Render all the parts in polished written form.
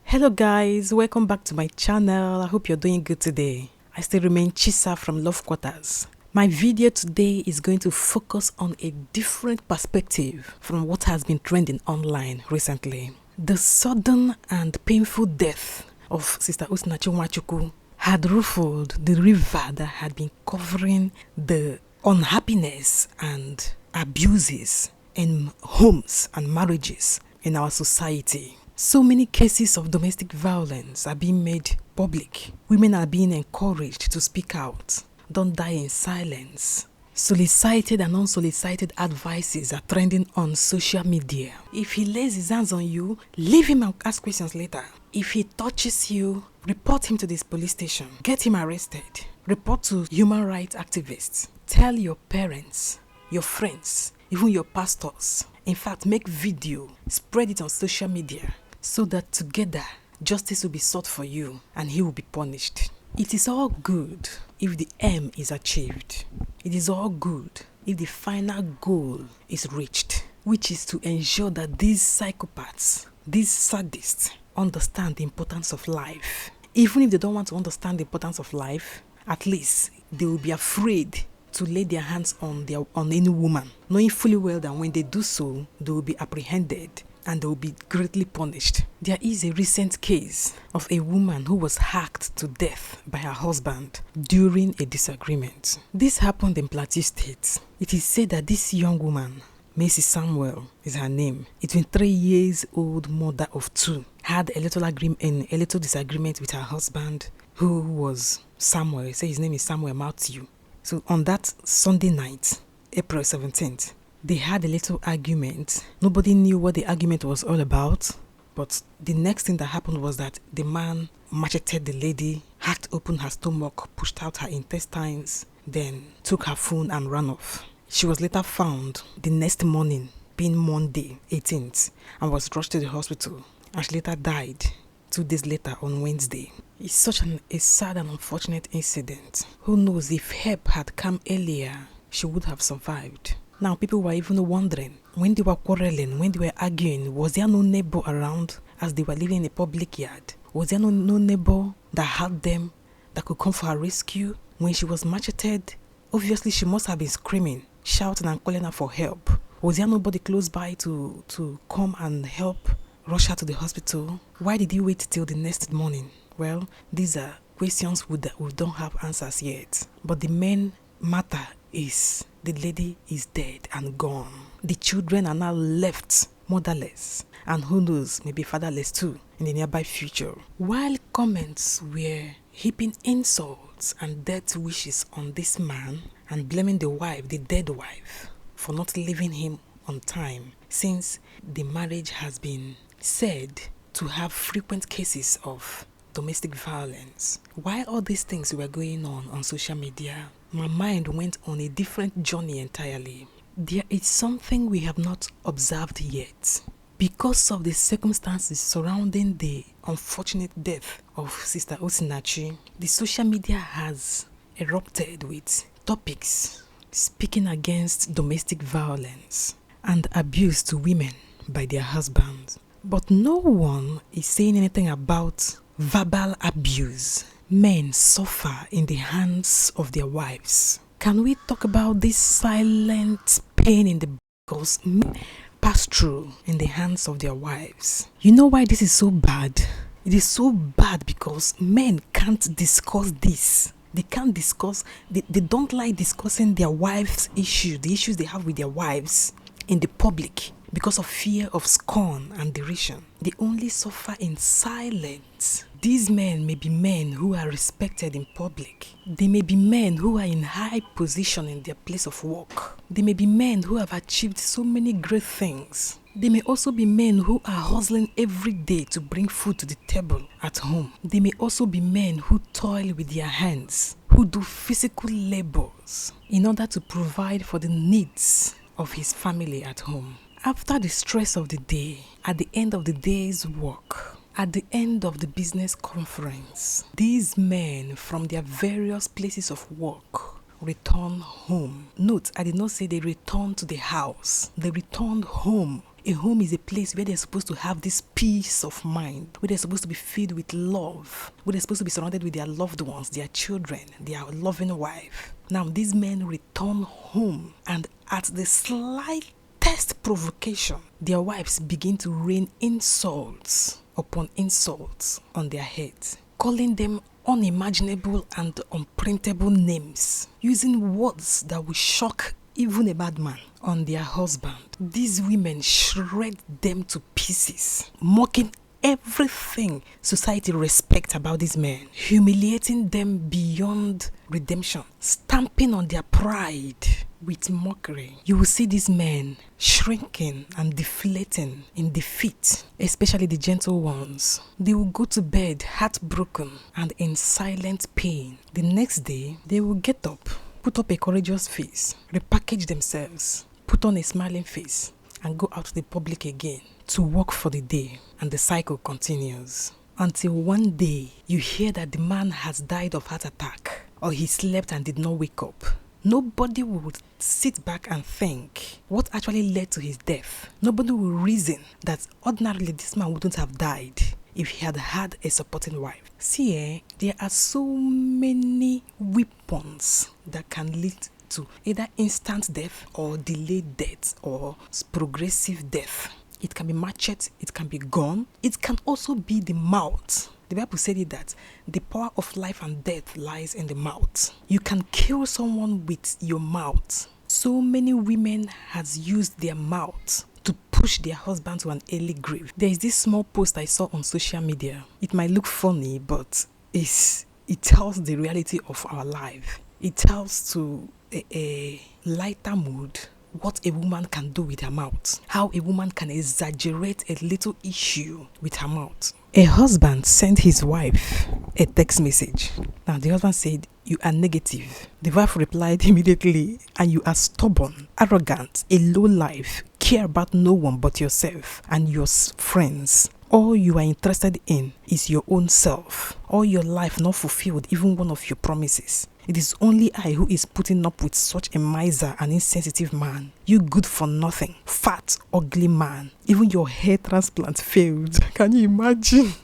Hello guys, welcome back to my channel. I hope you're doing good today. I still remain Chisa from Love Quarters. My video today is going to focus on a different perspective from what has been trending online recently. The sudden and painful death of Sister Osinachi Nwachukwu had ruffled the river that had been covering the unhappiness and abuses in homes and marriages in our society. So many cases of domestic violence are being made public. Women are being encouraged to speak out. Don't die in silence. Solicited and unsolicited advices are trending on social media. If he lays his hands on you, leave him and ask questions later. If he touches you, report him to this police station. Get him arrested. Report to human rights activists. Tell your parents, your friends, even your pastors. In fact, make video, spread it on social media, so that together justice will be sought for you and he will be punished. It is all good if the aim is achieved. It is all good if the final goal is reached, which is to ensure that these psychopaths, these sadists, understand the importance of life. Even if they don't want to understand the importance of life, at least they will be afraid to lay their hands on any woman, knowing fully well that when they do so, they will be apprehended and they will be greatly punished. There is a recent case of a woman who was hacked to death by her husband during a disagreement. This happened in Plateau State. It is said that this young woman, Mrs. Samuel is her name, a 23-year-old mother of two, had a little disagreement with her husband, who was Samuel. Say his name is Samuel Matthew. So on that Sunday night, April 17th, they had a little argument. Nobody knew what the argument was all about. But the next thing that happened was that the man macheted the lady, hacked open her stomach, pushed out her intestines, then took her phone and ran off. She was later found the next morning, being Monday 18th, and was rushed to the hospital. And she later died 2 days later on Wednesday. It's such a sad and unfortunate incident. Who knows, if help had come earlier, she would have survived. Now people were even wondering, when they were quarreling, when they were arguing, was there no neighbor around as they were living in a public yard? Was there no neighbor that had them, that could come for her rescue? When she was macheted, obviously she must have been screaming, shouting and calling her for help. Was there nobody close by to come and help rush her to the hospital? Why did he wait till the next morning? Well, these are questions we don't have answers yet. But the main matter is the lady is dead and gone. The children are now left motherless, and who knows, maybe fatherless too in the nearby future. While comments were heaping insults and death wishes on this man and blaming the wife, the dead wife, for not leaving him on time, since the marriage has been said to have frequent cases of domestic violence. While all these things were going on social media, my mind went on a different journey entirely. There is something we have not observed yet. Because of the circumstances surrounding the unfortunate death of Sister Osinachi, the social media has erupted with topics speaking against domestic violence and abuse to women by their husbands. But no one is saying anything about verbal abuse men suffer in the hands of their wives. Can we talk about this silent pain in the because men pass through in the hands of their wives? You know why this is so bad? It is so bad because men can't discuss this. They can't discuss, they don't like discussing their wives' issues, the issues they have with their wives in the public, because of fear of scorn and derision. They only suffer in silence. These men may be men who are respected in public. They may be men who are in high position in their place of work. They may be men who have achieved so many great things. They may also be men who are hustling every day to bring food to the table at home. They may also be men who toil with their hands, who do physical labors in order to provide for the needs of his family at home. After the stress of the day, at the end of the day's work, at the end of the business conference, these men from their various places of work return home. Note, I did not say they returned to the house. They returned home. a home is a place where they're supposed to have this peace of mind, where they're supposed to be filled with love, where they're supposed to be surrounded with their loved ones, their children, their loving wife. Now, these men return home, and at the slightest provocation, their wives begin to rain insults upon insults on their heads, calling them unimaginable and unprintable names, using words that will shock even a bad man on their husband. These women shred them to pieces, mocking everything society respects about these men, humiliating them beyond redemption, stamping on their pride with mockery. You will see these men shrinking and deflating in defeat, especially the gentle ones. They will go to bed heartbroken and in silent pain. The next day, they will get up, put up a courageous face, repackage themselves, put on a smiling face, and go out to the public again to work for the day. And the cycle continues until one day you hear that the man has died of heart attack, or he slept and did not wake up. Nobody would sit back and think what actually led to his death. Nobody will reason that ordinarily this man wouldn't have died if he had had a supporting wife. See, there are so many weapons that can lead to either instant death or delayed death or progressive death. It can be machete, it can be gun, it can also be the mouth. The Bible said it that the power of life and death lies in the mouth. You can kill someone with your mouth. So many women has used their mouth to push their husband to an early grave. There is this small post I saw on social media. It might look funny, but it tells the reality of our life. It tells to a lighter mood what a woman can do with her mouth. How a woman can exaggerate a little issue with her mouth. A husband sent his wife a text message. Now the husband said, "You are negative." The wife replied immediately, "And you are stubborn, arrogant, a low life, care about no one but yourself and your friends. All you are interested in is your own self. All your life not fulfilled even one of your promises. It is only I who is putting up with such a miser and insensitive man. You good for nothing, fat, ugly man. Even your hair transplant failed." Can you imagine?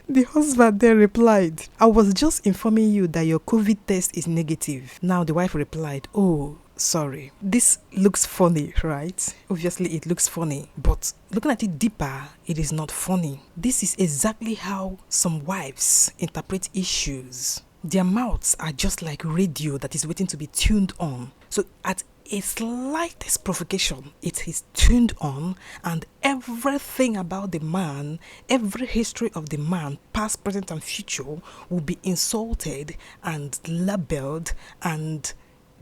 The husband then replied, "I was just informing you that your COVID test is negative." Now the wife replied, "Oh, sorry." This looks funny, right? Obviously it looks funny, but looking at it deeper, it is not funny. This is exactly how some wives interpret issues. Their mouths are just like radio that is waiting to be tuned on. So at a slightest provocation, it is tuned on, and everything about the man, every history of the man, past, present, and future, will be insulted and labeled and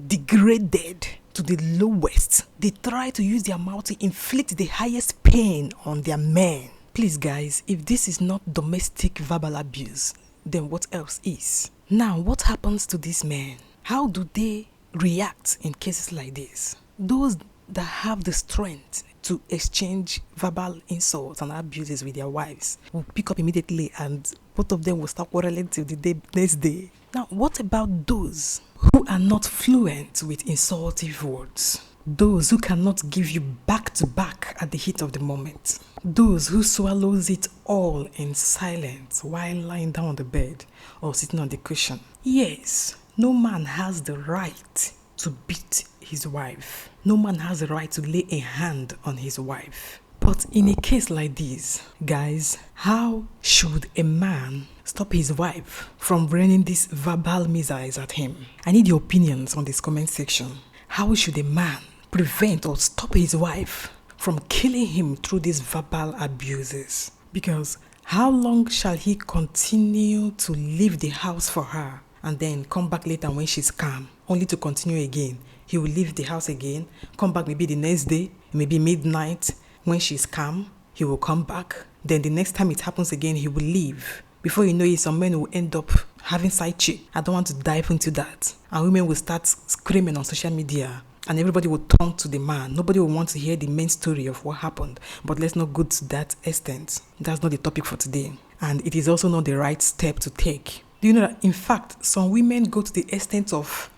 degraded to the lowest. They try to use their mouth to inflict the highest pain on their men. Please, guys, if this is not domestic verbal abuse, then what else is? Now, what happens to these men? How do they react in cases like this? Those that have the strength to exchange verbal insults and abuses with their wives will pick up immediately, and both of them will start quarreling till the next day. Now, what about those who are not fluent with insultive words? Those who cannot give you back to back at the heat of the moment. Those who swallows it all in silence while lying down on the bed or sitting on the cushion. Yes, no man has the right to beat his wife. No man has the right to lay a hand on his wife. But in a case like this, guys, how should a man stop his wife from raining these verbal missiles at him? I need your opinions on this comment section. How should a man prevent or stop his wife from killing him through these verbal abuses? Because how long shall he continue to leave the house for her and then come back later when she's calm, only to continue again? He will leave the house again, come back maybe the next day, maybe midnight. When she's calm, he will come back. Then the next time it happens again, he will leave. Before you know it, some men will end up having side chick. I don't want to dive into that. And women will start screaming on social media, and everybody will turn to the man. Nobody will want to hear the main story of what happened. But let's not go to that extent. That's not the topic for today. And it is also not the right step to take. Do you know that, in fact, some women go to the extent of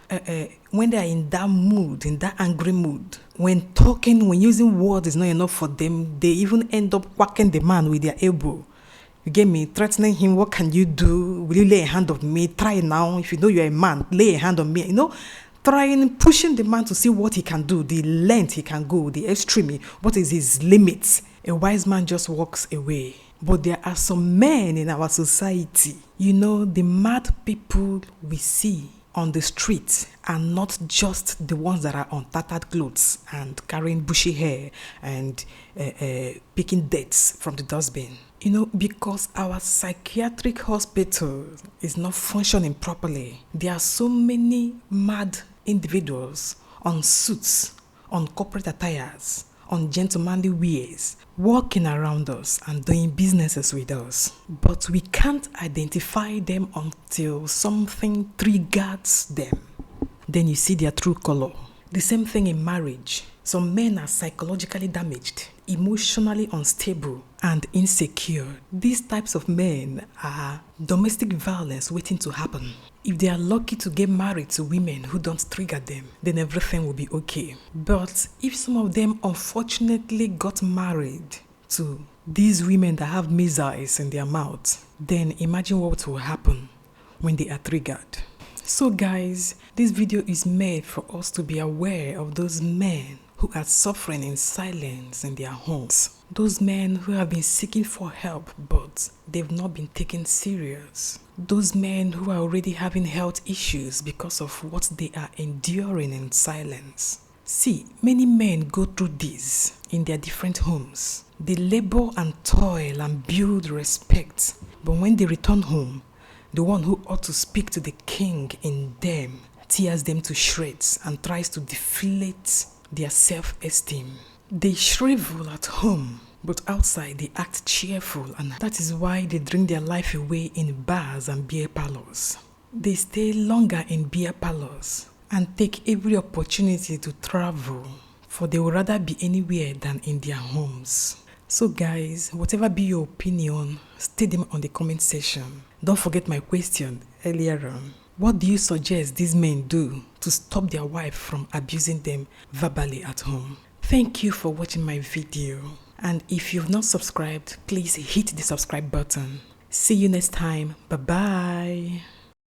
when they are in that mood, in that angry mood, when talking, when using words is not enough for them, they even end up whacking the man with their elbow. You get me? Threatening him, what can you do? Will you lay a hand on me? Try now. If you know you're a man, lay a hand on me. Trying, pushing the man to see what he can do, the length he can go, the extreme, what is his limits. A wise man just walks away. But there are some men in our society, the mad people we see on the street are not just the ones that are on tattered clothes and carrying bushy hair and picking dates from the dustbin. Because our psychiatric hospital is not functioning properly, there are so many mad individuals on suits, on corporate attires, on gentlemanly ways, walking around us and doing businesses with us. But we can't identify them until something triggers them. Then you see their true color. The same thing in marriage. Some men are psychologically damaged, emotionally unstable, and insecure. These types of men are domestic violence waiting to happen. If they are lucky to get married to women who don't trigger them, then everything will be okay. But if some of them unfortunately got married to these women that have missiles in their mouth, then imagine what will happen when they are triggered. So guys, this video is made for us to be aware of those men who are suffering in silence in their homes. Those men who have been seeking for help, but they've not been taken serious. Those men who are already having health issues because of what they are enduring in silence. See, many men go through this in their different homes. They labor and toil and build respect, but when they return home, the one who ought to speak to the king in them tears them to shreds and tries to deflate their self-esteem. They shrivel at home, but outside they act cheerful, and that is why they drink their life away in bars and beer parlors. They stay longer in beer parlors and take every opportunity to travel, for they would rather be anywhere than in their homes. So guys, whatever be your opinion, state them on the comment section. Don't forget my question earlier on. What do you suggest these men do to stop their wife from abusing them verbally at home? Thank you for watching my video. And if you've not subscribed, please hit the subscribe button. See you next time. Bye-bye.